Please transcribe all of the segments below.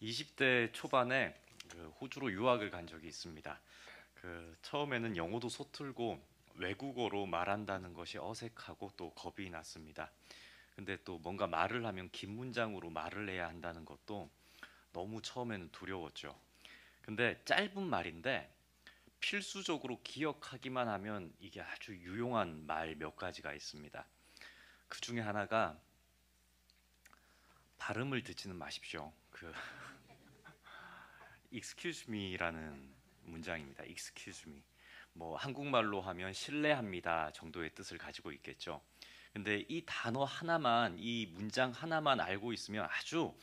20대 초반에 호주로 유학을 간 적이 있습니다. 처음에는 영어도 서툴고 외국어로 말한다는 것이 어색하고 또 겁이 났습니다. 근데 또 뭔가 말을 하면 긴 문장으로 말을 해야 한다는 것도 너무 처음에는 두려웠죠. 근데 짧은 말인데 필수적으로 기억하기만 하면 이게 아주 유용한 말 몇 가지가 있습니다. 그 중에 하나가 발음을 듣지는 마십시오. excuse me라는 문장입니다. excuse me. 뭐 한국말로 하면 실례합니다 정도의 뜻을 가지고 있겠죠. 근데 이 단어 하나만, 이 문장 하나만 알고 있으면 아주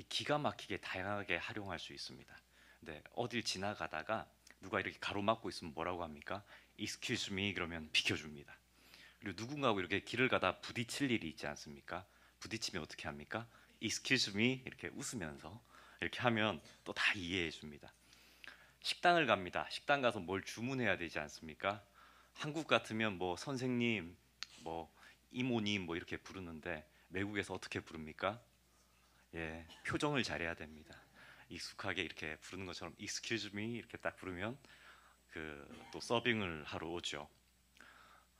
기가 막히게 다양하게 활용할 수 있습니다. 근데 어딜 지나가다가 누가 이렇게 가로막고 있으면 뭐라고 합니까? excuse me 그러면 비켜줍니다. 그리고 누군가하고 이렇게 길을 가다 부딪힐 일이 있지 않습니까? 부딪히면 어떻게 합니까? excuse me 이렇게 웃으면서 이렇게 하면 또 다 이해해 줍니다. 식당을 갑니다. 식당 가서 뭘 주문해야 되지 않습니까? 한국 같으면 뭐 선생님, 뭐 이모님 뭐 이렇게 부르는데 외국에서 어떻게 부릅니까? 예, 표정을 잘해야 됩니다. 익숙하게 이렇게 부르는 것처럼 excuse me 이렇게 딱 부르면 또 서빙을 하러 오죠.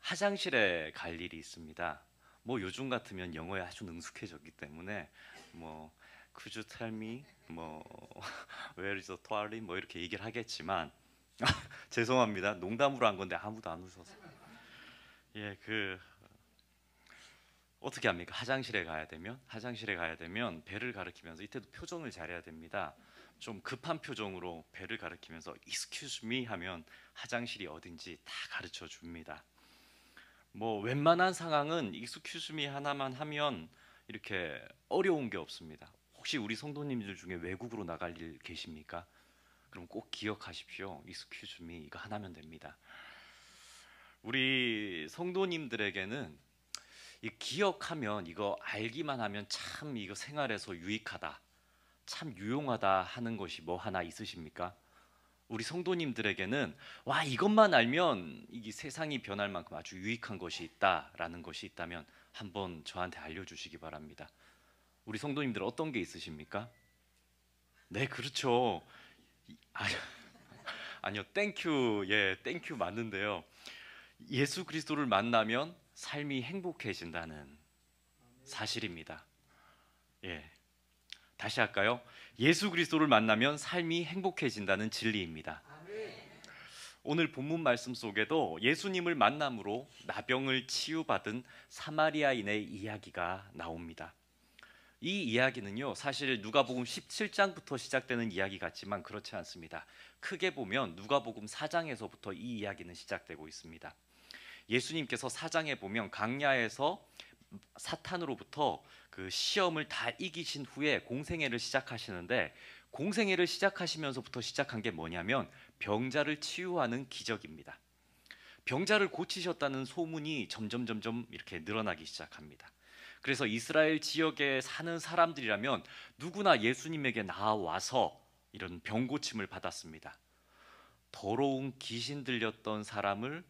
화장실에 갈 일이 있습니다. 뭐 요즘 같으면 영어에 아주 능숙해졌기 때문에 뭐 could you tell me 뭐 where is the toilet 뭐 이렇게 얘기를 하겠지만 죄송합니다. 농담으로 한 건데 아무도 안 웃어서. 예, 어떻게 합니까? 화장실에 가야 되면 배를 가리키면서 이때도 표정을 잘해야 됩니다. 좀 급한 표정으로 배를 가리키면서 excuse me 하면 화장실이 어딘지 다 가르쳐 줍니다. 뭐 웬만한 상황은 excuse me 하나만 하면 이렇게 어려운 게 없습니다. 혹시 우리 성도님들 중에 외국으로 나갈 일 계십니까? 그럼 꼭 기억하십시오. excuse me 이거 하나면 됩니다. 우리 성도님들에게는 이 기억하면 이거 알기만 하면 참 이거 생활에서 유익하다, 참 유용하다 하는 것이 뭐 하나 있으십니까? 우리 성도님들에게는 와 이것만 알면 이 세상이 변할 만큼 아주 유익한 것이 있다라는 것이 있다면 한번 저한테 알려주시기 바랍니다. 우리 성도님들 어떤 게 있으십니까? 네, 그렇죠. 아, 아니요, 땡큐, 예, 땡큐 맞는데요. 예수 그리스도를 만나면 삶이 행복해진다는 사실입니다. 예, 다시 할까요? 예수 그리스도를 만나면 삶이 행복해진다는 진리입니다. 오늘 본문 말씀 속에도 예수님을 만남으로 나병을 치유받은 사마리아인의 이야기가 나옵니다. 이 이야기는요, 사실 누가복음 17장부터 시작되는 이야기 같지만 그렇지 않습니다. 크게 보면 누가복음 4장에서부터 이 이야기는 시작되고 있습니다. 예수님께서 4장에 보면 강야에서 사탄으로부터 그 시험을 다 이기신 후에 공생애를 시작하시는데, 공생애를 시작하시면서부터 시작한 게 뭐냐면 병자를 치유하는 기적입니다. 병자를 고치셨다는 소문이 점점 이렇게 늘어나기 시작합니다. 그래서 이스라엘 지역에 사는 사람들이라면 누구나 예수님에게 나와서 이런 병 고침을 받았습니다. 더러운 귀신 들렸던 사람을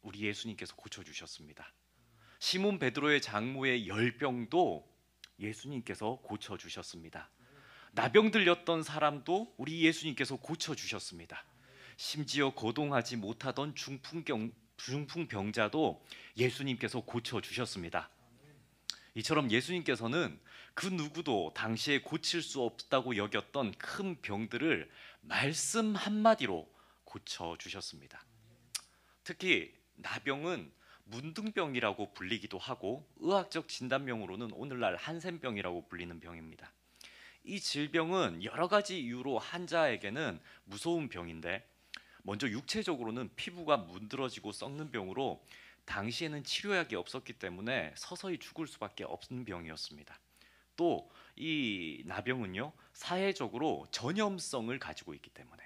우리 예수님께서 고쳐주셨습니다. 시몬 베드로의 장모의 열병도 예수님께서 고쳐주셨습니다. 나병 들렸던 사람도 우리 예수님께서 고쳐주셨습니다. 심지어 거동하지 못하던 중풍병자도 예수님께서 고쳐주셨습니다. 이처럼 예수님께서는 그 누구도 당시에 고칠 수 없다고 여겼던 큰 병들을 말씀 한마디로 고쳐주셨습니다. 특히 나병은 문둥병이라고 불리기도 하고 의학적 진단명으로는 오늘날 한센병이라고 불리는 병입니다. 이 질병은 여러 가지 이유로 환자에게는 무서운 병인데, 먼저 육체적으로는 피부가 문드러지고 썩는 병으로 당시에는 치료약이 없었기 때문에 서서히 죽을 수밖에 없는 병이었습니다. 또 이 나병은요, 사회적으로 전염성을 가지고 있기 때문에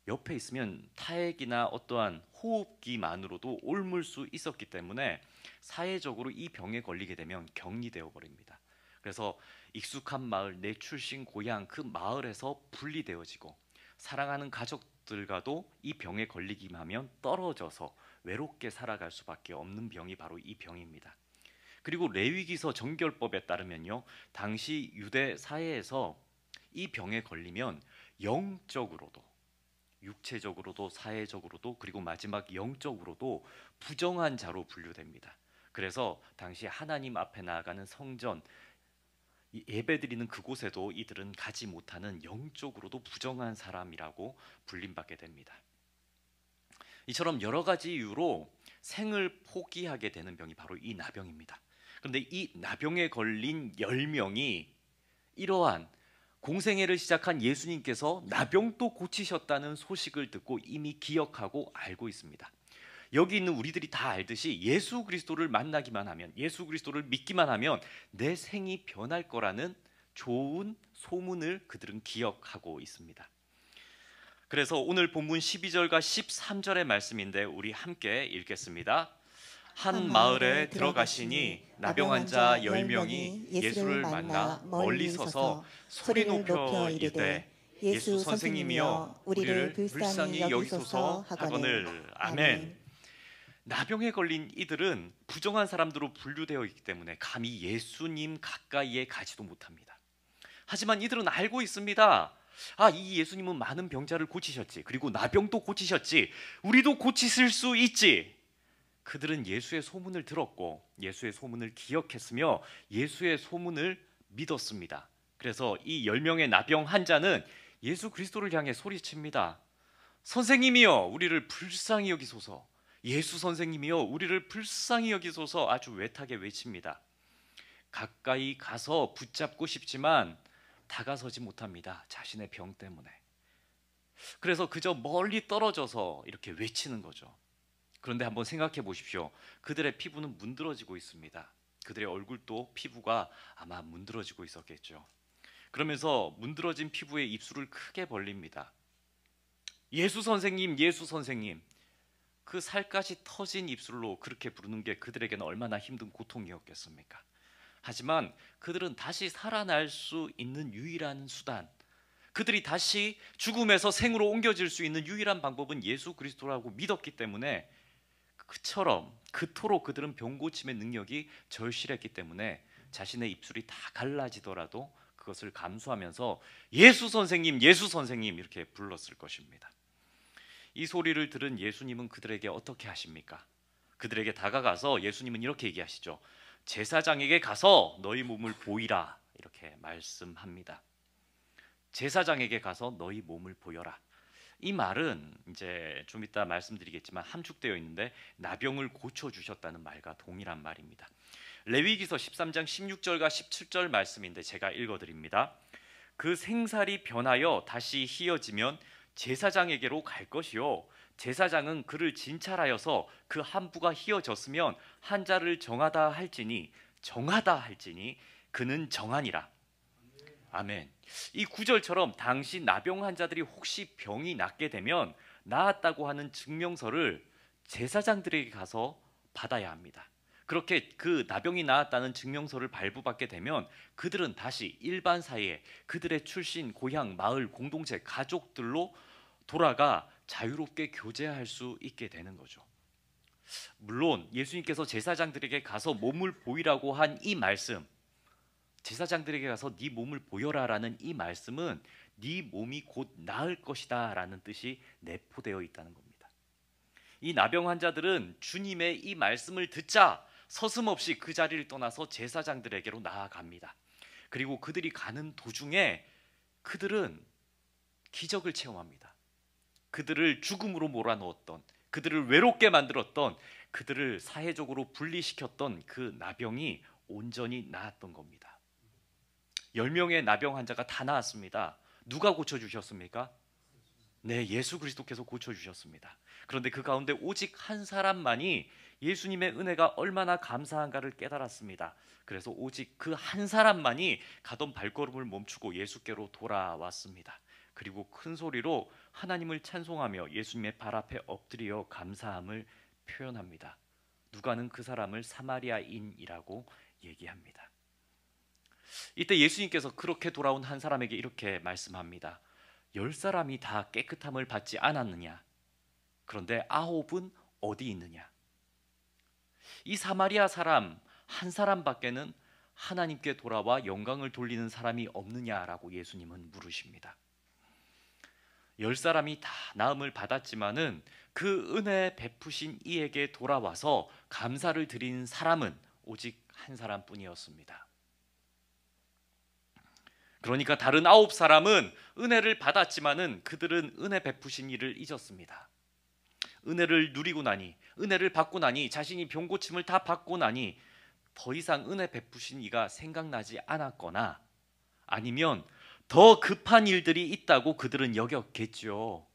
옆에 있으면 타액이나 어떠한 호흡기만으로도 옮을 수 있었기 때문에 사회적으로 이 병에 걸리게 되면 격리되어 버립니다. 그래서 익숙한 마을, 내 출신 고향 그 마을에서 분리되어지고 사랑하는 가족들과도 이 병에 걸리기만 하면 떨어져서 외롭게 살아갈 수밖에 없는 병이 바로 이 병입니다. 그리고 레위기서 정결법에 따르면요, 당시 유대 사회에서 이 병에 걸리면 영적으로도, 육체적으로도, 사회적으로도, 그리고 마지막 영적으로도 부정한 자로 분류됩니다. 그래서 당시 하나님 앞에 나아가는 성전, 예배드리는 그곳에도 이들은 가지 못하는 영적으로도 부정한 사람이라고 불림받게 됩니다. 이처럼 여러 가지 이유로 생을 포기하게 되는 병이 바로 이 나병입니다. 그런데 이 나병에 걸린 10명이 이러한 공생애를 시작한 예수님께서 나병도 고치셨다는 소식을 듣고 이미 기억하고 알고 있습니다. 여기 있는 우리들이 다 알듯이 예수 그리스도를 만나기만 하면, 예수 그리스도를 믿기만 하면 내 생이 변할 거라는 좋은 소문을 그들은 기억하고 있습니다. 그래서 오늘 본문 12절과 13절의 말씀인데 우리 함께 읽겠습니다. 한 마을에 들어가시니 나병 환자 10명이 예수를 만나 멀리 서서 소리 높여 이르되 예수 선생님이여 우리를 불쌍히 여기소서 하거늘. 아멘. 나병에 걸린 이들은 부정한 사람들로 분류되어 있기 때문에 감히 예수님 가까이에 가지도 못합니다. 하지만 이들은 알고 있습니다. 이 예수님은 많은 병자를 고치셨지. 그리고 나병도 고치셨지. 우리도 고치실 수 있지. 그들은 예수의 소문을 들었고 예수의 소문을 기억했으며 예수의 소문을 믿었습니다. 그래서 이 10명의 나병 환자는 예수 그리스도를 향해 소리칩니다. 선생님이여 우리를 불쌍히 여기소서. 예수 선생님이여 우리를 불쌍히 여기소서. 아주 외타게 외칩니다. 가까이 가서 붙잡고 싶지만 다가서지 못합니다. 자신의 병 때문에. 그래서 그저 멀리 떨어져서 이렇게 외치는 거죠. 그런데 한번 생각해 보십시오. 그들의 피부는 문드러지고 있습니다. 그들의 얼굴도 피부가 아마 문드러지고 있었겠죠. 그러면서 문드러진 피부에 입술을 크게 벌립니다. 예수 선생님, 예수 선생님. 그 살갗이 터진 입술로 그렇게 부르는 게 그들에게는 얼마나 힘든 고통이었겠습니까? 하지만 그들은 다시 살아날 수 있는 유일한 수단, 그들이 다시 죽음에서 생으로 옮겨질 수 있는 유일한 방법은 예수 그리스도라고 믿었기 때문에 그토록 그들은 병 고침의 능력이 절실했기 때문에 자신의 입술이 다 갈라지더라도 그것을 감수하면서 예수 선생님, 예수 선생님 이렇게 불렀을 것입니다. 이 소리를 들은 예수님은 그들에게 어떻게 하십니까? 그들에게 다가가서 예수님은 이렇게 얘기하시죠. 제사장에게 가서 너희 몸을 보이라 이렇게 말씀합니다. 제사장에게 가서 너희 몸을 보여라. 이 말은 이제 좀 이따 말씀드리겠지만 함축되어 있는데 나병을 고쳐주셨다는 말과 동일한 말입니다. 레위기서 13장 16절과 17절 말씀인데 제가 읽어드립니다. 그 생살이 변하여 다시 희어지면 제사장에게로 갈 것이요 제사장은 그를 진찰하여서 그 한부가 희어졌으면 한자를 정하다 할지니 그는 정하니라. 아멘. 이 구절처럼 당시 나병 환자들이 혹시 병이 낫게 되면 나았다고 하는 증명서를 제사장들에게 가서 받아야 합니다. 그렇게 그 나병이 나았다는 증명서를 발부받게 되면 그들은 다시 일반 사회에 그들의 출신, 고향, 마을, 공동체, 가족들로 돌아가 자유롭게 교제할 수 있게 되는 거죠. 물론 예수님께서 제사장들에게 가서 몸을 보이라고 한 이 말씀, 제사장들에게 가서 네 몸을 보여라라는 이 말씀은 네 몸이 곧 나을 것이다 라는 뜻이 내포되어 있다는 겁니다. 이 나병 환자들은 주님의 이 말씀을 듣자 서슴없이 그 자리를 떠나서 제사장들에게로 나아갑니다. 그리고 그들이 가는 도중에 그들은 기적을 체험합니다. 그들을 죽음으로 몰아넣었던, 그들을 외롭게 만들었던, 그들을 사회적으로 분리시켰던 그 나병이 온전히 나았던 겁니다. 10명의 나병 환자가 다 나았습니다. 누가 고쳐주셨습니까? 네, 예수 그리스도께서 고쳐주셨습니다. 그런데 그 가운데 오직 한 사람만이 예수님의 은혜가 얼마나 감사한가를 깨달았습니다. 그래서 오직 그 한 사람만이 가던 발걸음을 멈추고 예수께로 돌아왔습니다. 그리고 큰 소리로 하나님을 찬송하며 예수님의 발 앞에 엎드려 감사함을 표현합니다. 누가는 그 사람을 사마리아인이라고 얘기합니다. 이때 예수님께서 그렇게 돌아온 한 사람에게 이렇게 말씀합니다. 10사람이 다 깨끗함을 받지 않았느냐? 그런데 9은 어디 있느냐? 이 사마리아 사람 한 사람밖에는 하나님께 돌아와 영광을 돌리는 사람이 없느냐라고 예수님은 물으십니다. 10사람이 다 나음을 받았지만은 그 은혜 베푸신 이에게 돌아와서 감사를 드린 사람은 오직 한 사람뿐이었습니다. 그러니까 다른 9사람은 은혜를 받았지만은 그들은 은혜 베푸신 이를 잊었습니다. 은혜를 누리고 나니, 은혜를 받고 나니, 자신이 병 고침을 다 받고 나니 더 이상 은혜 베푸신 이가 생각나지 않았거나, 아니면 더 급한 일들이 있다고 그들은 여겼겠죠.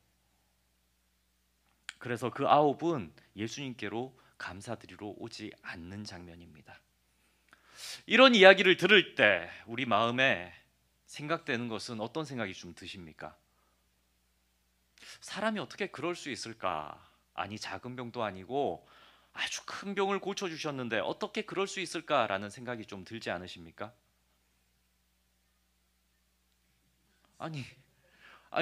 그래서 그 9은 예수님께로 감사드리러 오지 않는 장면입니다. 이런 이야기를 들을 때 우리 마음에 생각되는 것은 어떤 생각이 좀 드십니까? 사람이 어떻게 그럴 수 있을까? 아니, 작은 병도 아니고 아주 큰 병을 고쳐주셨는데 어떻게 그럴 수 있을까라는 생각이 좀 들지 않으십니까? 아니,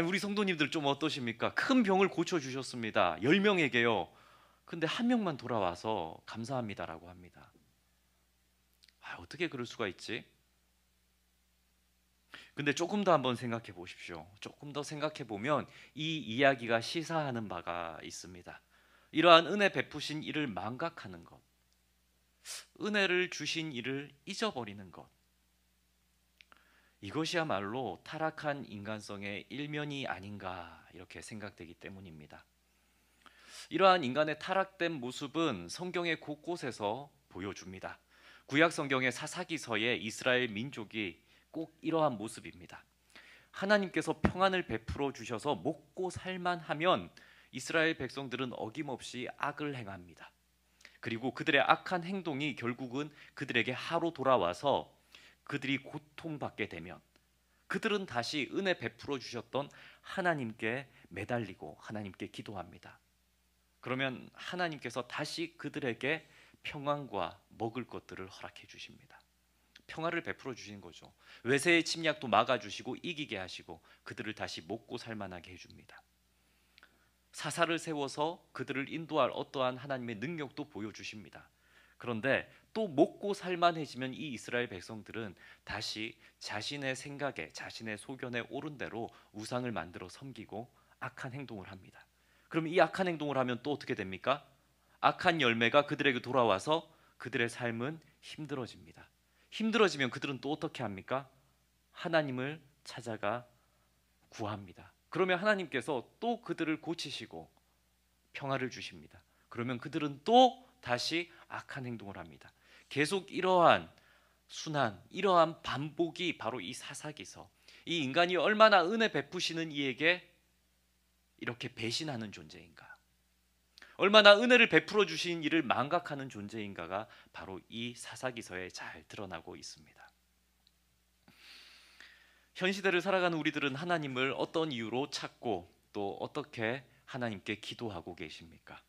우리 성도님들 좀 어떠십니까? 큰 병을 고쳐주셨습니다. 10명에게요. 근데 한 명만 돌아와서 감사합니다라고 합니다. 어떻게 그럴 수가 있지? 근데 조금 더 한번 생각해 보십시오. 조금 더 생각해 보면 이 이야기가 시사하는 바가 있습니다. 이러한 은혜 베푸신 이를 망각하는 것, 은혜를 주신 이를 잊어버리는 것, 이것이야말로 타락한 인간성의 일면이 아닌가 이렇게 생각되기 때문입니다. 이러한 인간의 타락된 모습은 성경의 곳곳에서 보여줍니다. 구약 성경의 사사기서에 이스라엘 민족이 꼭 이러한 모습입니다. 하나님께서 평안을 베풀어 주셔서 먹고 살만하면 이스라엘 백성들은 어김없이 악을 행합니다. 그리고 그들의 악한 행동이 결국은 그들에게 하로 돌아와서 그들이 고통받게 되면 그들은 다시 은혜 베풀어 주셨던 하나님께 매달리고 하나님께 기도합니다. 그러면 하나님께서 다시 그들에게 평안과 먹을 것들을 허락해 주십니다. 평화를 베풀어 주시는 거죠. 외세의 침략도 막아주시고 이기게 하시고 그들을 다시 먹고 살만하게 해줍니다. 사사를 세워서 그들을 인도할 어떠한 하나님의 능력도 보여주십니다. 그런데 또 먹고 살만해지면 이 이스라엘 백성들은 다시 자신의 생각에, 자신의 소견에 옳은 대로 우상을 만들어 섬기고 악한 행동을 합니다. 그럼 이 악한 행동을 하면 또 어떻게 됩니까? 악한 열매가 그들에게 돌아와서 그들의 삶은 힘들어집니다. 힘들어지면 그들은 또 어떻게 합니까? 하나님을 찾아가 구합니다. 그러면 하나님께서 또 그들을 고치시고 평화를 주십니다. 그러면 그들은 또 다시 악한 행동을 합니다. 계속 이러한 순환, 이러한 반복이 바로 이 사사기서, 이 인간이 얼마나 은혜 베푸시는 이에게 이렇게 배신하는 존재인가, 얼마나 은혜를 베풀어 주신 이를 망각하는 존재인가가 바로 이 사사기서에 잘 드러나고 있습니다. 현 시대를 살아가는 우리들은 하나님을 어떤 이유로 찾고 또 어떻게 하나님께 기도하고 계십니까?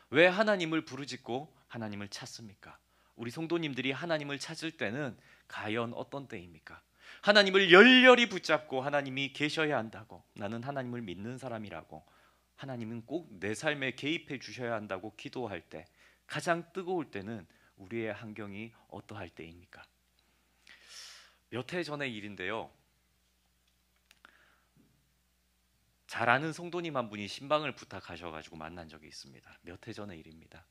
왜 하나님을 부르짖고 하나님을 찾습니까? 우리 성도님들이 하나님을 찾을 때는 과연 어떤 때입니까? 하나님을 열렬히 붙잡고 하나님이 계셔야 한다고, 나는 하나님을 믿는 사람이라고, 하나님은 꼭 내 삶에 개입해 주셔야 한다고 기도할 때, 가장 뜨거울 때는 우리의 환경이 어떠할 때입니까? 몇 해 전의 일인데요. 잘 아는 성도님 한 분이 신방을 부탁하셔가지고 만난 적이 있습니다. 몇 해 전의 일입니다.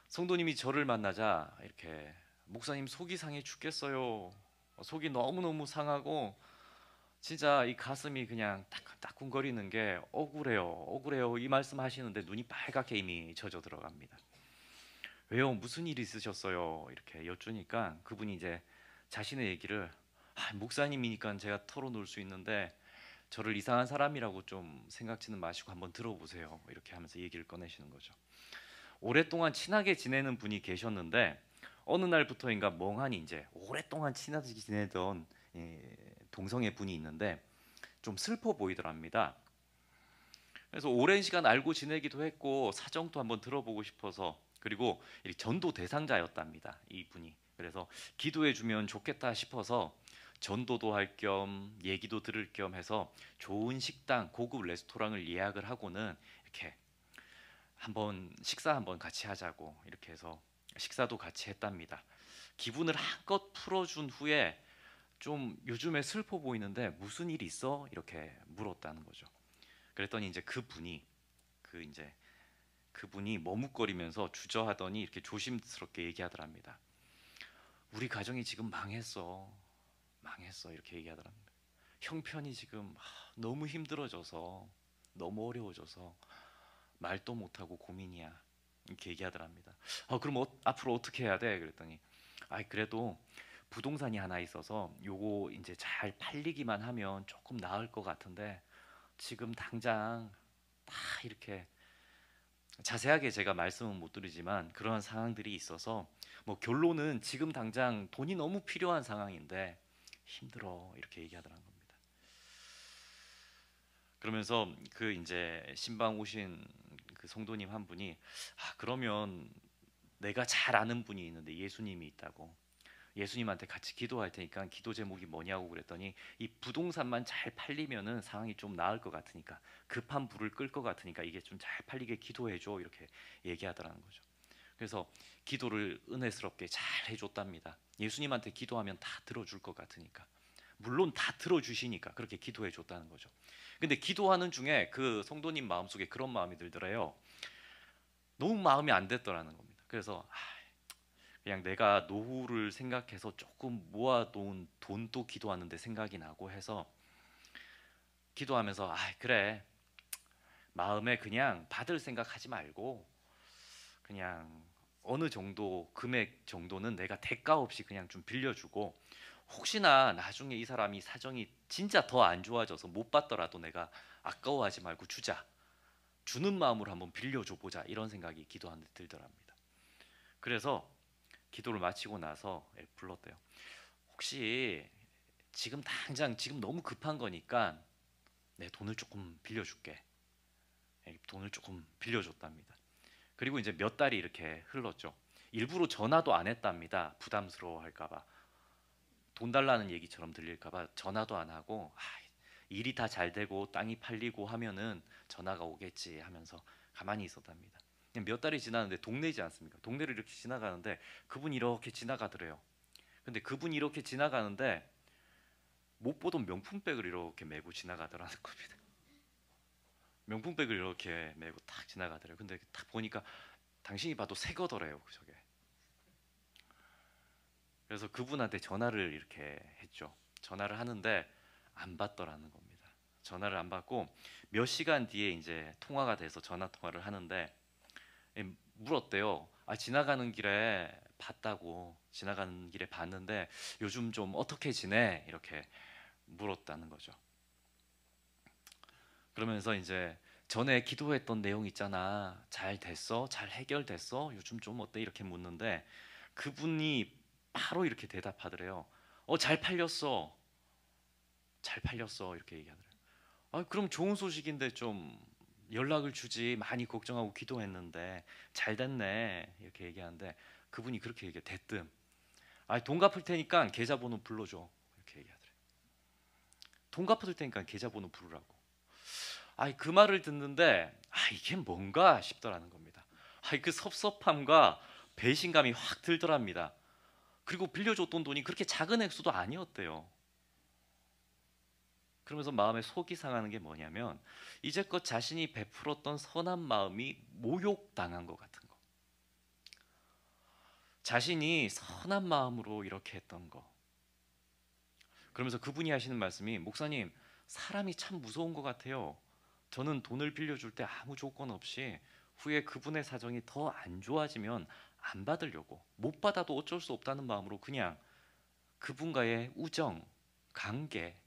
성도님이 저를 만나자 이렇게, 목사님 속이 상해 죽겠어요. 속이 너무너무 상하고 진짜 이 가슴이 그냥 따끔따끔거리는 게 억울해요 이 말씀 하시는데 눈이 빨갛게 이미 젖어 들어갑니다. 왜요? 무슨 일 있으셨어요? 이렇게 여쭈니까 그분이 이제 자신의 얘기를, 목사님이니까 제가 털어놓을 수 있는데 저를 이상한 사람이라고 좀 생각지는 마시고 한번 들어보세요, 이렇게 하면서 얘기를 꺼내시는 거죠. 오랫동안 친하게 지내는 분이 계셨는데 어느 날부터인가 멍하니 이제 오랫동안 친하게 지내던 동성애 분이 있는데 좀 슬퍼 보이더랍니다. 그래서 오랜 시간 알고 지내기도 했고 사정도 한번 들어보고 싶어서, 그리고 전도 대상자였답니다, 이분이. 그래서 기도해 주면 좋겠다 싶어서 전도도 할 겸 얘기도 들을 겸 해서 좋은 식당, 고급 레스토랑을 예약을 하고는 이렇게 한번 식사 한번 같이 하자고 이렇게 해서 식사도 같이 했답니다. 기분을 한껏 풀어준 후에 좀 요즘에 슬퍼 보이는데 무슨 일 있어? 이렇게 물었다는 거죠. 그랬더니 이제 이제 그분이 머뭇거리면서 주저하더니 이렇게 조심스럽게 얘기하더랍니다. 우리 가정이 지금 망했어. 망했어. 이렇게 얘기하더랍니다. 형편이 지금 너무 힘들어져서 너무 어려워져서 말도 못하고 고민이야. 이렇게 얘기하더랍니다. 그럼 앞으로 어떻게 해야 돼? 그랬더니 그래도 부동산이 하나 있어서 요거 이제 잘 팔리기만 하면 조금 나을 것 같은데 지금 당장 다 이렇게 자세하게 제가 말씀은 못 드리지만 그러한 상황들이 있어서 뭐 결론은 지금 당장 돈이 너무 필요한 상황인데 힘들어 이렇게 얘기하더라는 겁니다. 그러면서 그 이제 신방 오신 그 성도님 한 분이 그러면 내가 잘 아는 분이 있는데 예수님이 있다고 예수님한테 같이 기도할 테니까 기도 제목이 뭐냐고 그랬더니 이 부동산만 잘 팔리면은 상황이 좀 나을 것 같으니까 급한 불을 끌 것 같으니까 이게 좀 잘 팔리게 기도해 줘 이렇게 얘기하더라는 거죠. 그래서 기도를 은혜스럽게 잘 해줬답니다. 예수님한테 기도하면 다 들어줄 것 같으니까 물론 다 들어주시니까 그렇게 기도해 줬다는 거죠. 근데 기도하는 중에 그 성도님 마음속에 그런 마음이 들더래요. 너무 마음이 안 됐더라는 겁니다. 그래서 그냥 내가 노후를 생각해서 조금 모아놓은 돈도 기도하는데 생각이 나고 해서 기도하면서 그래 마음에 그냥 받을 생각하지 말고 그냥 어느 정도 금액 정도는 내가 대가 없이 그냥 좀 빌려주고 혹시나 나중에 이 사람이 사정이 진짜 더 안 좋아져서 못 받더라도 내가 아까워하지 말고 주는 마음으로 한번 빌려줘 보자 이런 생각이 기도하는데 들더랍니다. 그래서 기도를 마치고 나서 불렀대요. 혹시 지금 당장 지금 너무 급한 거니까 내 돈을 조금 빌려줄게. 돈을 조금 빌려줬답니다. 그리고 이제 몇 달이 이렇게 흘렀죠. 일부러 전화도 안 했답니다. 부담스러워할까봐 돈 달라는 얘기처럼 들릴까봐 전화도 안 하고 일이 다 잘 되고 땅이 팔리고 하면은 전화가 오겠지 하면서 가만히 있었답니다. 몇 달이 지나는데 동네이지 않습니까? 동네를 이렇게 지나가는데 그분이 이렇게 지나가더래요. 근데 그분이 이렇게 지나가는데 못 보던 명품백을 이렇게 메고 지나가더라는 겁니다. 명품백을 이렇게 메고 탁 지나가더래요. 근데 딱 보니까 당신이 봐도 새 거더래요, 저게. 그래서 그분한테 전화를 이렇게 했죠. 전화를 하는데 안 받더라는 겁니다. 전화를 안 받고 몇 시간 뒤에 이제 통화가 돼서 전화 통화를 하는데 물었대요. 지나가는 길에 봤다고 지나가는 길에 봤는데 요즘 좀 어떻게 지내? 이렇게 물었다는 거죠. 그러면서 이제 전에 기도했던 내용 있잖아. 잘 됐어? 잘 해결됐어? 요즘 좀 어때? 이렇게 묻는데 그분이 바로 이렇게 대답하더래요. 잘 팔렸어. 잘 팔렸어. 이렇게 얘기하더래요. 그럼 좋은 소식인데 좀 연락을 주지. 많이 걱정하고 기도했는데 잘 됐네. 이렇게 얘기하는데 그분이 그렇게 얘기해. 대뜸. 돈 갚을 테니까 계좌번호 불러줘. 이렇게 얘기하더래요. 돈 갚을 테니까 계좌번호 부르라고. 그 말을 듣는데 이게 뭔가 싶더라는 겁니다. 그 섭섭함과 배신감이 확 들더랍니다. 그리고 빌려줬던 돈이 그렇게 작은 액수도 아니었대요. 그러면서 마음에 속이 상하는 게 뭐냐면 이제껏 자신이 베풀었던 선한 마음이 모욕당한 것 같은 거. 자신이 선한 마음으로 이렇게 했던 거. 그러면서 그분이 하시는 말씀이 목사님 사람이 참 무서운 것 같아요. 저는 돈을 빌려줄 때 아무 조건 없이 후에 그분의 사정이 더 안 좋아지면 안 받으려고 못 받아도 어쩔 수 없다는 마음으로 그냥 그분과의 우정, 관계,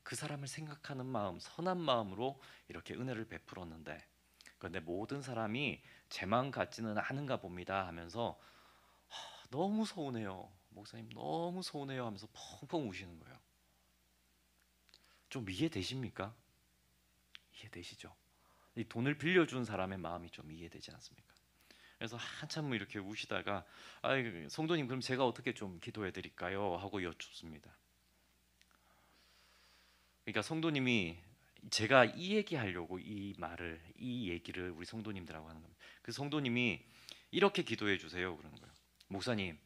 그 사람을 생각하는 마음, 선한 마음으로 이렇게 은혜를 베풀었는데 그런데 모든 사람이 제 마음 같지는 않은가 봅니다 하면서 너무 서운해요. 목사님 너무 서운해요 하면서 펑펑 우시는 거예요. 좀 이해되십니까? 이해되시죠? 이 돈을 빌려준 사람의 마음이 좀 이해되지 않습니까? 그래서 한참 이렇게 우시다가 성도님 그럼 제가 어떻게 좀 기도해 드릴까요? 하고 여쭙습니다. 그러니까 성도님이 제가 이 얘기하려고 이 얘기를 우리 성도님들하고 하는 겁니다. 그 성도님이 이렇게 기도해 주세요 그러는 거예요. 목사님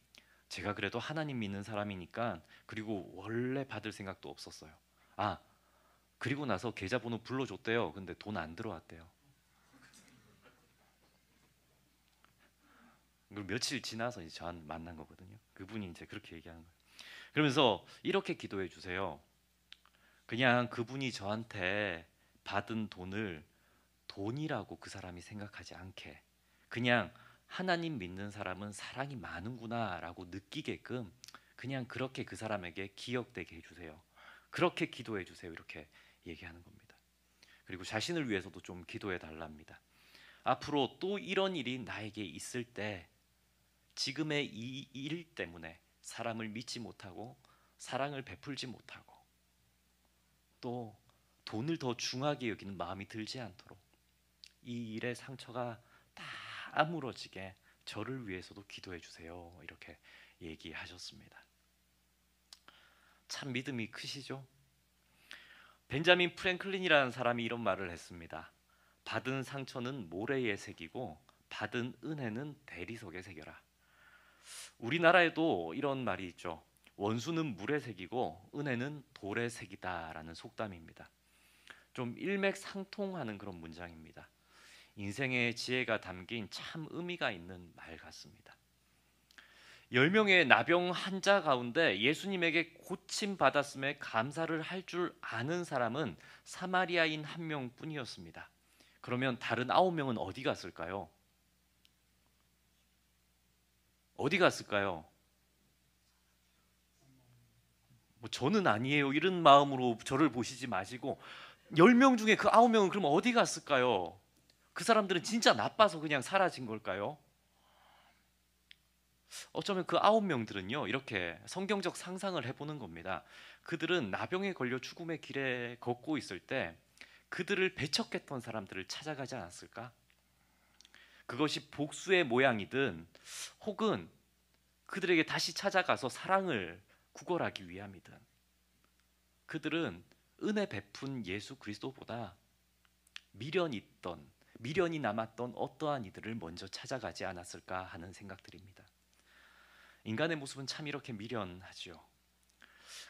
제가 그래도 하나님 믿는 사람이니까, 그리고 원래 받을 생각도 없었어요. 아, 그리고 나서 계좌번호 불러줬대요. 근데 돈 안 들어왔대요. 그리고 며칠 지나서 이제 저한테 만난 거거든요. 그분이 이제 그렇게 얘기하는 거예요. 그러면서 이렇게 기도해 주세요. 그냥 그분이 저한테 받은 돈을 돈이라고 그 사람이 생각하지 않게, 그냥 하나님 믿는 사람은 사랑이 많은구나라고 느끼게끔 그냥 그렇게 그 사람에게 기억되게 해주세요. 그렇게 기도해 주세요. 이렇게 얘기하는 겁니다. 그리고 자신을 위해서도 좀 기도해 달랍니다. 앞으로 또 이런 일이 나에게 있을 때 지금의 이 일 때문에 사람을 믿지 못하고 사랑을 베풀지 못하고 또 돈을 더 중하게 여기는 마음이 들지 않도록 이 일의 상처가 다 아물어지게 저를 위해서도 기도해 주세요. 이렇게 얘기하셨습니다. 참 믿음이 크시죠? 벤자민 프랭클린이라는 사람이 이런 말을 했습니다. 받은 상처는 모래에 새기고 받은 은혜는 대리석에 새겨라. 우리나라에도 이런 말이 있죠. 원수는 물에 새기고 은혜는 돌에 새기다라는 속담입니다. 좀 일맥상통하는 그런 문장입니다. 인생의 지혜가 담긴 참 의미가 있는 말 같습니다. 10명의 나병 환자 가운데 예수님에게 고침 받았음에 감사를 할 줄 아는 사람은 사마리아인 한 명뿐이었습니다. 그러면 다른 9명은 어디 갔을까요? 어디 갔을까요? 뭐 저는 아니에요 이런 마음으로 저를 보시지 마시고 10명 중에 그 9명은 그럼 어디 갔을까요? 그 사람들은 진짜 나빠서 그냥 사라진 걸까요? 어쩌면 그 9명들은요 이렇게 성경적 상상을 해보는 겁니다. 그들은 나병에 걸려 죽음의 길에 걷고 있을 때 그들을 배척했던 사람들을 찾아가지 않았을까? 그것이 복수의 모양이든 혹은 그들에게 다시 찾아가서 사랑을 구걸하기 위함이든 그들은 은혜 베푼 예수 그리스도보다 미련이 남았던 어떠한 이들을 먼저 찾아가지 않았을까 하는 생각들입니다. 인간의 모습은 참 이렇게 미련하지요.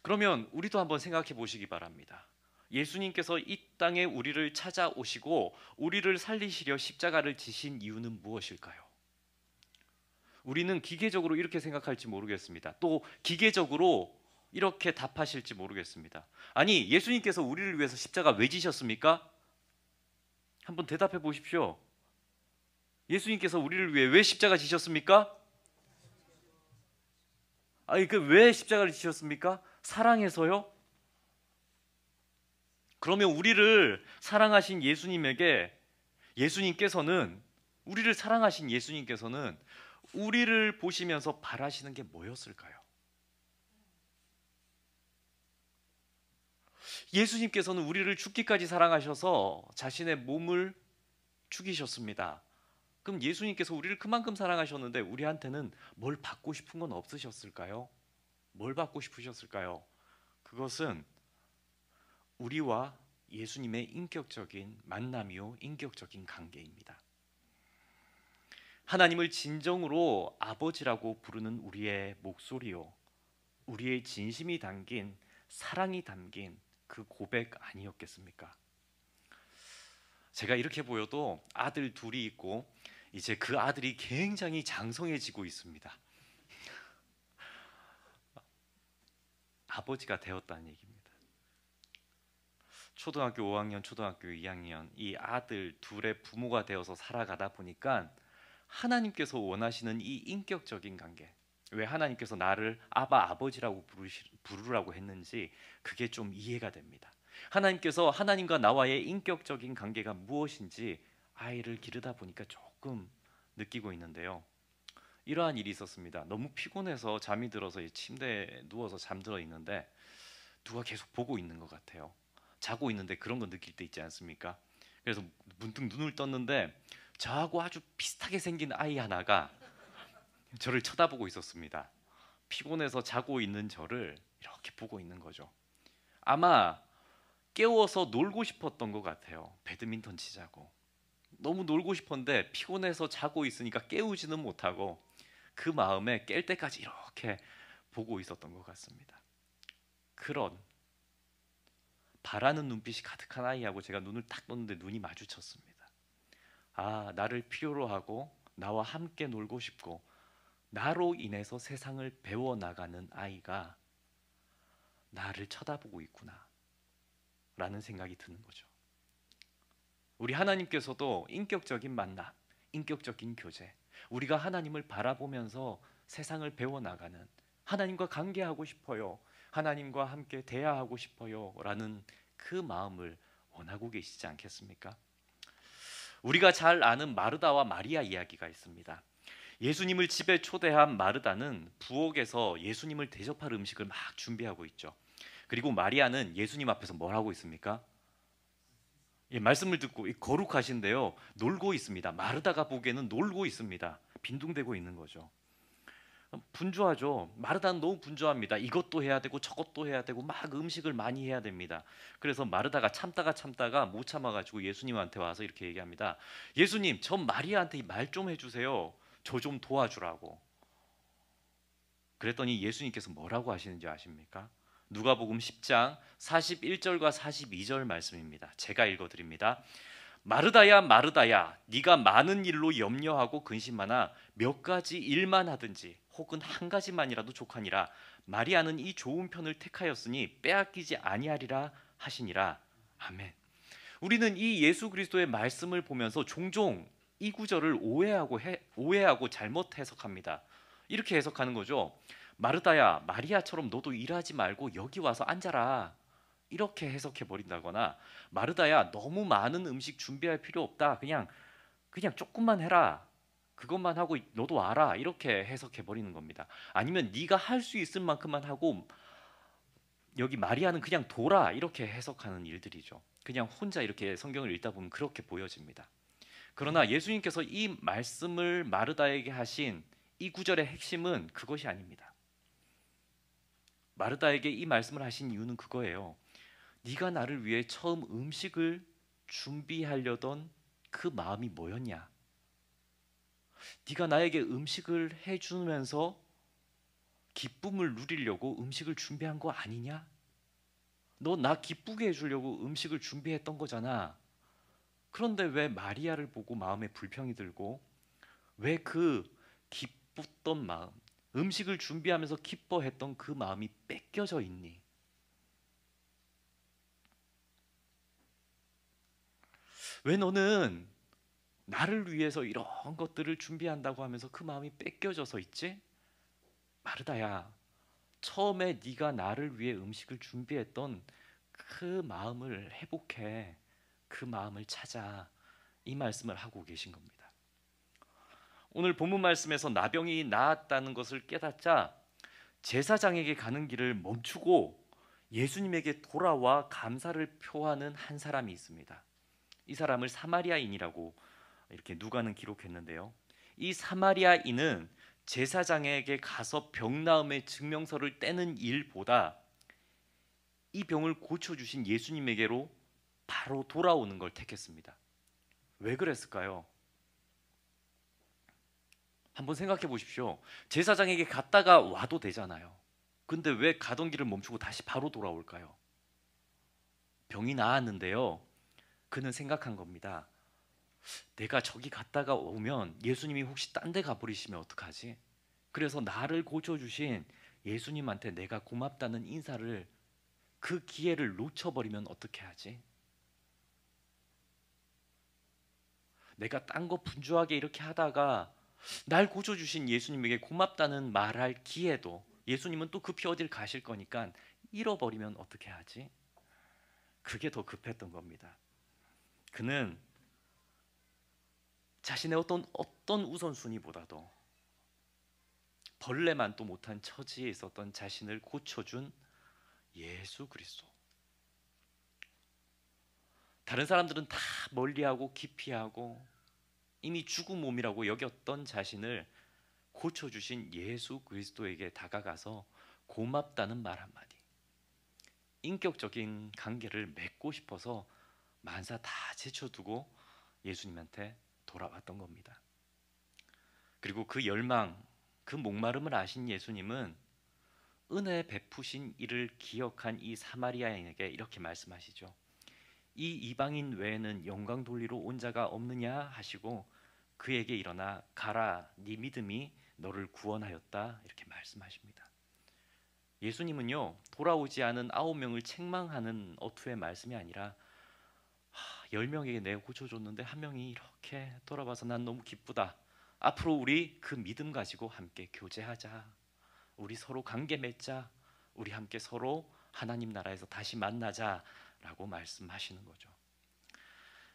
그러면 우리도 한번 생각해 보시기 바랍니다. 예수님께서 이 땅에 우리를 찾아오시고 우리를 살리시려 십자가를 지신 이유는 무엇일까요? 우리는 기계적으로 이렇게 생각할지 모르겠습니다. 또 기계적으로 이렇게 답하실지 모르겠습니다. 아니, 예수님께서 우리를 위해서 십자가 왜 지셨습니까? 한번 대답해 보십시오. 예수님께서 우리를 위해 왜 십자가 지셨습니까? 아니, 그 왜 십자가를 지셨습니까? 사랑해서요? 그러면 우리를 사랑하신 예수님께서는 우리를 사랑하신 예수님께서는 우리를 보시면서 바라시는 게 뭐였을까요? 예수님께서는 우리를 죽기까지 사랑하셔서 자신의 몸을 죽이셨습니다. 그럼 예수님께서 우리를 그만큼 사랑하셨는데 우리한테는 뭘 받고 싶은 건 없으셨을까요? 뭘 받고 싶으셨을까요? 그것은 우리와 예수님의 인격적인 만남이요, 인격적인 관계입니다. 하나님을 진정으로 아버지라고 부르는 우리의 목소리요, 우리의 진심이 담긴 사랑이 담긴 그 고백 아니었겠습니까? 제가 이렇게 보여도 아들 둘이 있고 이제 그 아들이 굉장히 장성해지고 있습니다. 아버지가 되었다는 얘기입니다. 초등학교 5학년, 초등학교 2학년 이 아들 둘의 부모가 되어서 살아가다 보니까 하나님께서 원하시는 이 인격적인 관계, 왜 하나님께서 나를 아바 아버지라고 부르라고 했는지 그게 좀 이해가 됩니다. 하나님께서 하나님과 나와의 인격적인 관계가 무엇인지 아이를 기르다 보니까 조금 느끼고 있는데요. 이러한 일이 있었습니다. 너무 피곤해서 잠이 들어서 침대에 누워서 잠들어 있는데 누가 계속 보고 있는 것 같아요. 자고 있는데 그런 거 느낄 때 있지 않습니까? 그래서 문득 눈을 떴는데 저하고 아주 비슷하게 생긴 아이 하나가 저를 쳐다보고 있었습니다. 피곤해서 자고 있는 저를 이렇게 보고 있는 거죠. 아마 깨워서 놀고 싶었던 것 같아요. 배드민턴 치자고. 너무 놀고 싶었는데 피곤해서 자고 있으니까 깨우지는 못하고 그 마음에 깰 때까지 이렇게 보고 있었던 것 같습니다. 그런 바라는 눈빛이 가득한 아이하고 제가 눈을 딱 떴는데 눈이 마주쳤습니다. 아, 나를 필요로 하고 나와 함께 놀고 싶고 나로 인해서 세상을 배워나가는 아이가 나를 쳐다보고 있구나 라는 생각이 드는 거죠. 우리 하나님께서도 인격적인 만남, 인격적인 교제, 우리가 하나님을 바라보면서 세상을 배워나가는, 하나님과 관계하고 싶어요, 하나님과 함께 대화하고 싶어요 라는 그 마음을 원하고 계시지 않겠습니까? 우리가 잘 아는 마르다와 마리아 이야기가 있습니다. 예수님을 집에 초대한 마르다는 부엌에서 예수님을 대접할 음식을 막 준비하고 있죠. 그리고 마리아는 예수님 앞에서 뭘 하고 있습니까? 예, 말씀을 듣고 거룩하신데요, 놀고 있습니다. 마르다가 보기에는 놀고 있습니다. 빈둥대고 있는 거죠. 분주하죠. 마르다는 너무 분주합니다. 이것도 해야 되고 저것도 해야 되고 막 음식을 많이 해야 됩니다. 그래서 마르다가 참다가 못 참아가지고 예수님한테 와서 이렇게 얘기합니다. 예수님, 전 마리아한테 말 좀 해주세요. 저 좀 도와주라고. 그랬더니 예수님께서 뭐라고 하시는지 아십니까? 누가복음 10장 41절과 42절 말씀입니다. 제가 읽어드립니다. 마르다야 마르다야, 네가 많은 일로 염려하고 근심하나 몇 가지 일만 하든지 혹은 한 가지만이라도 족하니라. 마리아는 이 좋은 편을 택하였으니 빼앗기지 아니하리라 하시니라. 아멘. 우리는 이 예수 그리스도의 말씀을 보면서 종종 이 구절을 오해하고 잘못 해석합니다. 이렇게 해석하는 거죠. 마르다야, 마리아처럼 너도 일하지 말고 여기 와서 앉아라. 이렇게 해석해 버린다거나, 마르다야, 너무 많은 음식 준비할 필요 없다. 그냥 조금만 해라. 그것만 하고 너도 와라. 이렇게 해석해 버리는 겁니다. 아니면 네가 할 수 있을 만큼만 하고 여기 마리아는 그냥 둬라. 이렇게 해석하는 일들이죠. 그냥 혼자 이렇게 성경을 읽다 보면 그렇게 보여집니다. 그러나 예수님께서 이 말씀을 마르다에게 하신 이 구절의 핵심은 그것이 아닙니다. 마르다에게 이 말씀을 하신 이유는 그거예요. 네가 나를 위해 처음 음식을 준비하려던 그 마음이 뭐였냐? 네가 나에게 음식을 해주면서 기쁨을 누리려고 음식을 준비한 거 아니냐? 너 나 기쁘게 해주려고 음식을 준비했던 거잖아. 그런데 왜 마리아를 보고 마음에 불평이 들고 왜 그 기뻤던 마음, 음식을 준비하면서 기뻐했던 그 마음이 뺏겨져 있니? 왜 너는 나를 위해서 이런 것들을 준비한다고 하면서 그 마음이 뺏겨져서 있지? 마르다야, 처음에 네가 나를 위해 음식을 준비했던 그 마음을 회복해. 그 마음을 찾아. 이 말씀을 하고 계신 겁니다. 오늘 본문 말씀에서 나병이 나았다는 것을 깨닫자 제사장에게 가는 길을 멈추고 예수님에게 돌아와 감사를 표하는 한 사람이 있습니다. 이 사람을 사마리아인이라고 이렇게 누가는 기록했는데요. 이 사마리아인은 제사장에게 가서 병 나음의 증명서를 떼는 일보다 이 병을 고쳐주신 예수님에게로 바로 돌아오는 걸 택했습니다. 왜 그랬을까요? 한번 생각해 보십시오. 제사장에게 갔다가 와도 되잖아요. 근데 왜 가던 길을 멈추고 다시 바로 돌아올까요? 병이 나았는데요, 그는 생각한 겁니다. 내가 저기 갔다가 오면 예수님이 혹시 딴 데 가버리시면 어떡하지? 그래서 나를 고쳐주신 예수님한테 내가 고맙다는 인사를, 그 기회를 놓쳐버리면 어떻게 하지? 내가 딴 거 분주하게 이렇게 하다가 날 고쳐주신 예수님에게 고맙다는 말할 기회도, 예수님은 또 급히 어딜 가실 거니까 잃어버리면 어떻게 하지? 그게 더 급했던 겁니다. 그는 자신의 어떤 우선순위보다도 벌레만도 못한 처지에 있었던 자신을 고쳐준 예수 그리스도, 다른 사람들은 다 멀리하고 기피하고 이미 죽은 몸이라고 여겼던 자신을 고쳐주신 예수 그리스도에게 다가가서 고맙다는 말 한마디, 인격적인 관계를 맺고 싶어서 만사 다 제쳐두고 예수님한테 돌아왔던 겁니다. 그리고 그 열망, 그 목마름을 아신 예수님은 은혜 베푸신 이를 기억한 이 사마리아인에게 이렇게 말씀하시죠. 이 이방인 외에는 영광 돌리러 온 자가 없느냐 하시고 그에게 일어나 가라, 네 믿음이 너를 구원하였다, 이렇게 말씀하십니다. 예수님은요, 돌아오지 않은 9명을 책망하는 어투의 말씀이 아니라 10명에게 내가 고쳐줬는데 한 명이 이렇게 돌아와서 난 너무 기쁘다. 앞으로 우리 그 믿음 가지고 함께 교제하자. 우리 서로 관계 맺자. 우리 함께 서로 하나님 나라에서 다시 만나자 라고 말씀하시는 거죠.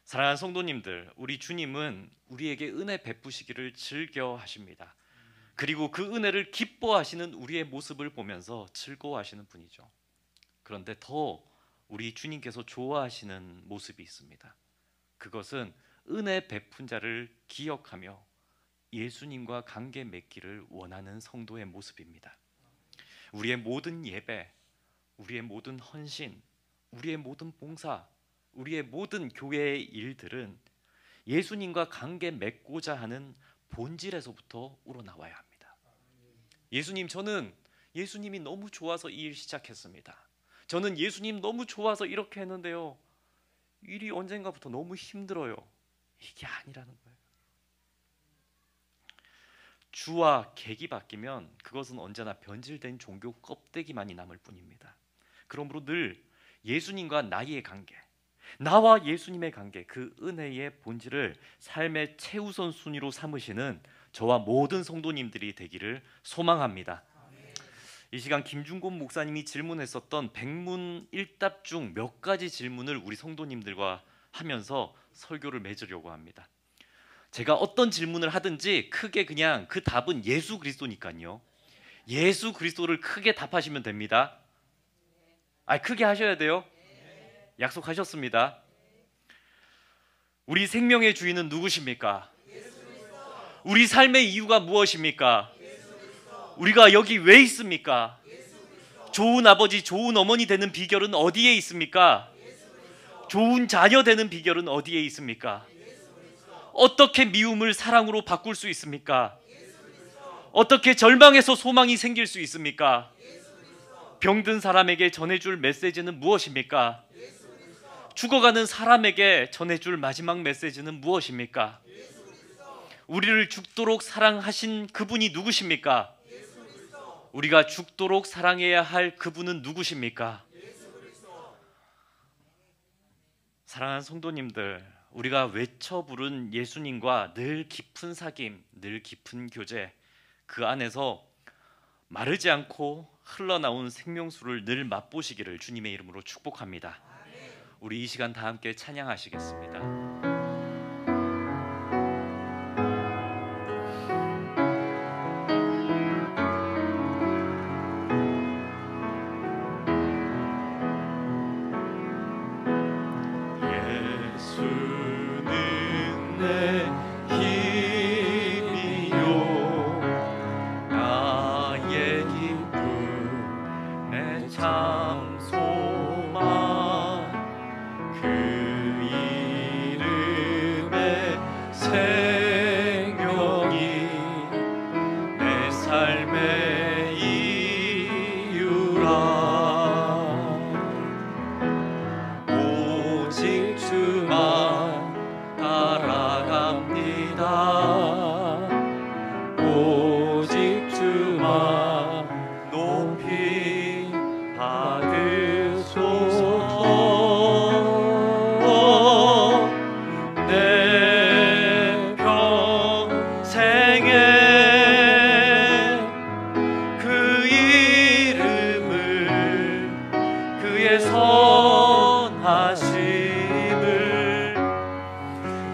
사랑하는 성도님들, 우리 주님은 우리에게 은혜 베푸시기를 즐겨 하십니다. 그리고 그 은혜를 기뻐하시는 우리의 모습을 보면서 즐거워하시는 분이죠. 그런데 더 우리 주님께서 좋아하시는 모습이 있습니다. 그것은 은혜 베푼 자를 기억하며 예수님과 관계 맺기를 원하는 성도의 모습입니다. 우리의 모든 예배, 우리의 모든 헌신, 우리의 모든 봉사, 우리의 모든 교회의 일들은 예수님과 관계 맺고자 하는 본질에서부터 우러나와야 합니다. 예수님, 저는 예수님이 너무 좋아서 이 일 시작했습니다. 저는 예수님 너무 좋아서 이렇게 했는데요, 일이 언젠가부터 너무 힘들어요. 이게 아니라는 거예요. 주와 객이 바뀌면 그것은 언제나 변질된 종교 껍데기만이 남을 뿐입니다. 그러므로 늘 예수님과 나의 관계, 나와 예수님의 관계, 그 은혜의 본질을 삶의 최우선 순위로 삼으시는 저와 모든 성도님들이 되기를 소망합니다. 이 시간 김중곤 목사님이 질문했었던 백문일답 중 몇 가지 질문을 우리 성도님들과 하면서 설교를 맺으려고 합니다. 제가 어떤 질문을 하든지 크게 그냥 그 답은 예수 그리스도니까요. 예수 그리스도를 크게 답하시면 됩니다. 크게 하셔야 돼요. 약속하셨습니다. 우리 생명의 주인은 누구십니까? 우리 삶의 이유가 무엇입니까? 우리가 여기 왜 있습니까? 좋은 아버지, 좋은 어머니 되는 비결은 어디에 있습니까? 좋은 자녀 되는 비결은 어디에 있습니까? 어떻게 미움을 사랑으로 바꿀 수 있습니까? 어떻게 절망에서 소망이 생길 수 있습니까? 병든 사람에게 전해줄 메시지는 무엇입니까? 죽어가는 사람에게 전해줄 마지막 메시지는 무엇입니까? 우리를 죽도록 사랑하신 그분이 누구십니까? 우리가 죽도록 사랑해야 할 그분은 누구십니까? 사랑하는 성도님들, 우리가 외쳐 부른 예수님과 늘 깊은 사귐, 늘 깊은 교제, 그 안에서 마르지 않고 흘러나온 생명수를 늘 맛보시기를 주님의 이름으로 축복합니다. 우리 이 시간 다 함께 찬양하시겠습니다.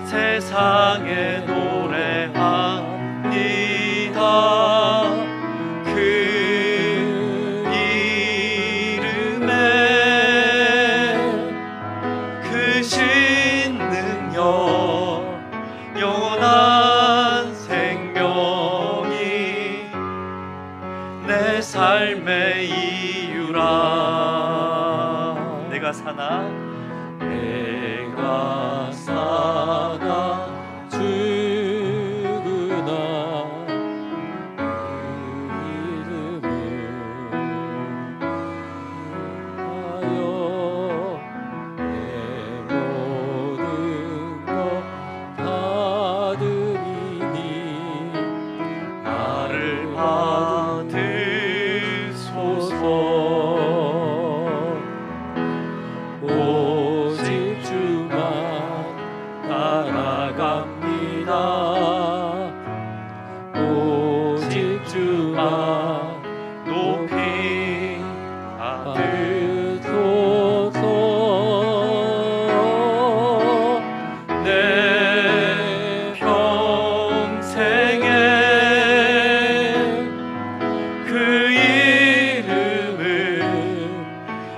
세상에 노래합니다. 그 이름에 크신 능력, 영원한 생명이 내 삶의 이유라. 내가 사나 죽으나 내 모든 것 받으리니 나를 받으소서. 오직 주만 따라갑니다. 오직 주만 높이 받으소서. 내 평생에 그 이름을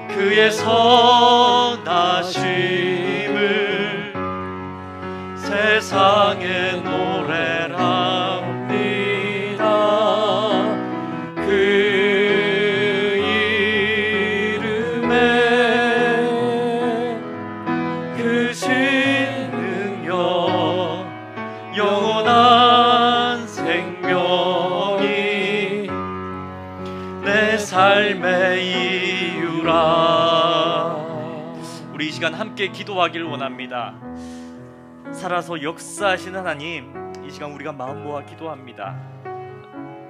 그의 선하심을 세상에 노래랍니다. 그 이름에 그 신능력 영원한 생명이 내 삶의 이유라. 우리 이 시간 함께 기도하길 원합니다. 살아서 역사하신 하나님, 이 시간 우리가 마음 모아 기도합니다.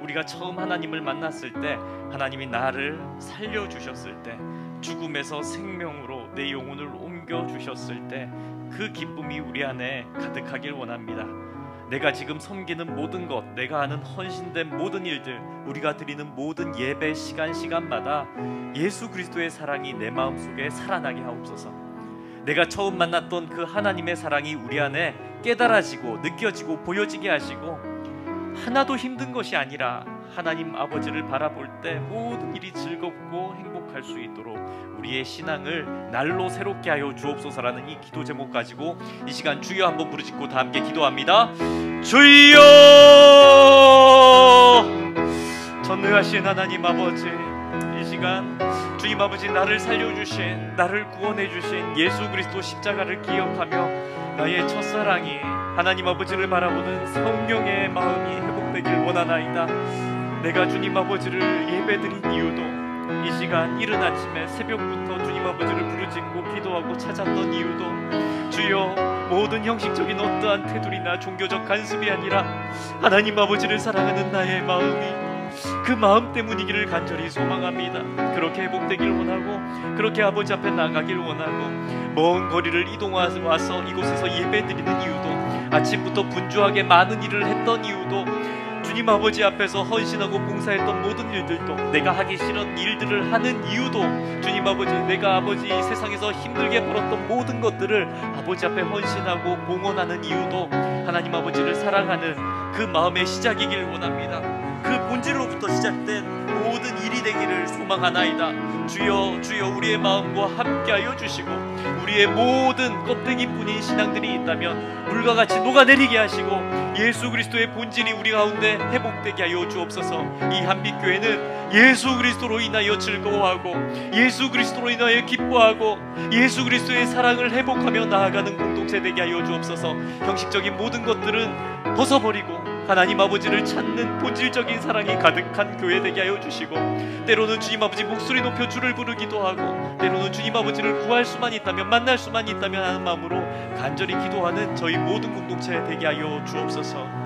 우리가 처음 하나님을 만났을 때, 하나님이 나를 살려주셨을 때, 죽음에서 생명으로 내 영혼을 옮겨주셨을 때 그 기쁨이 우리 안에 가득하길 원합니다. 내가 지금 섬기는 모든 것, 내가 하는 헌신된 모든 일들, 우리가 드리는 모든 예배 시간마다 예수 그리스도의 사랑이 내 마음속에 살아나게 하옵소서. 내가 처음 만났던 그 하나님의 사랑이 우리 안에 깨달아지고 느껴지고 보여지게 하시고, 하나도 힘든 것이 아니라 하나님 아버지를 바라볼 때 모든 일이 즐겁고 행복할 수 있도록 우리의 신앙을 날로 새롭게 하여 주옵소서라는 이 기도 제목 가지고 이 시간 주여 한번 부르짖고 다 함께 기도합니다. 주여! 전능하신 하나님 아버지, 이 시간 주님 아버지, 나를 살려주신, 나를 구원해주신 예수 그리스도 십자가를 기억하며 나의 첫사랑이 하나님 아버지를 바라보는 성령의 마음이 회복되길 원하나이다. 내가 주님 아버지를 예배드린 이유도, 이 시간 이른 아침에 새벽부터 주님 아버지를 부르짖고 기도하고 찾았던 이유도, 주여, 모든 형식적인 어떠한 테두리나 종교적 간섭이 아니라 하나님 아버지를 사랑하는 나의 마음이 그 마음 때문이기를 간절히 소망합니다. 그렇게 회복되길 원하고, 그렇게 아버지 앞에 나가길 원하고, 먼 거리를 이동해서 와서 이곳에서 예배드리는 이유도, 아침부터 분주하게 많은 일을 했던 이유도, 주님 아버지 앞에서 헌신하고 봉사했던 모든 일들도, 내가 하기 싫은 일들을 하는 이유도, 주님 아버지, 내가 아버지 이 세상에서 힘들게 벌었던 모든 것들을 아버지 앞에 헌신하고 봉헌하는 이유도 하나님 아버지를 사랑하는 그 마음의 시작이길 원합니다. 그 본질로부터 시작된 모든 일이 되기를 소망하나이다. 주여, 주여, 우리의 마음과 함께하여 주시고, 우리의 모든 껍데기뿐인 신앙들이 있다면 물과 같이 녹아내리게 하시고, 예수 그리스도의 본질이 우리 가운데 회복되게 하여 주옵소서. 이 한빛교회는 예수 그리스도로 인하여 즐거워하고, 예수 그리스도로 인하여 기뻐하고, 예수 그리스도의 사랑을 회복하며 나아가는 공동체 되게 하여 주옵소서. 형식적인 모든 것들은 벗어버리고 하나님 아버지를 찾는 본질적인 사랑이 가득한 교회 되게 하여 주시고, 때로는 주님 아버지 목소리 높여 주를 부르기도 하고, 때로는 주님 아버지를 구할 수만 있다면, 만날 수만 있다면 하는 마음으로 간절히 기도하는 저희 모든 공동체 되게 하여 주옵소서.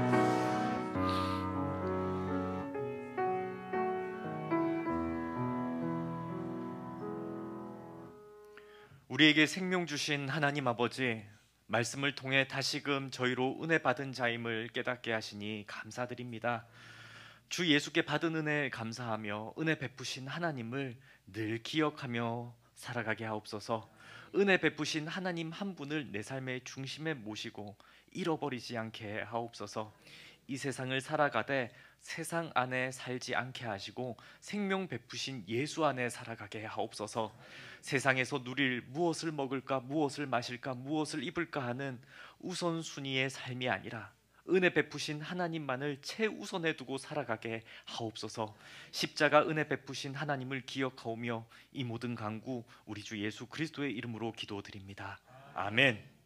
우리에게 생명 주신 하나님 아버지, 말씀을 통해 다시금 저희로 은혜 받은 자임을 깨닫게 하시니 감사드립니다. 주 예수께 받은 은혜에 감사하며 은혜 베푸신 하나님을 늘 기억하며 살아가게 하옵소서. 은혜 베푸신 하나님 한 분을 내 삶의 중심에 모시고 잃어버리지 않게 하옵소서. 이 세상을 살아가되 세상 안에 살지 않게 하시고 생명 베푸신 예수 안에 살아가게 하옵소서. 세상에서 누릴 무엇을 먹을까, 무엇을 마실까, 무엇을 입을까 하는 우선순위의 삶이 아니라 은혜 베푸신 하나님만을 최우선에 두고 살아가게 하옵소서. 십자가 은혜 베푸신 하나님을 기억하오며 이 모든 간구 우리 주 예수 그리스도의 이름으로 기도드립니다. 아멘.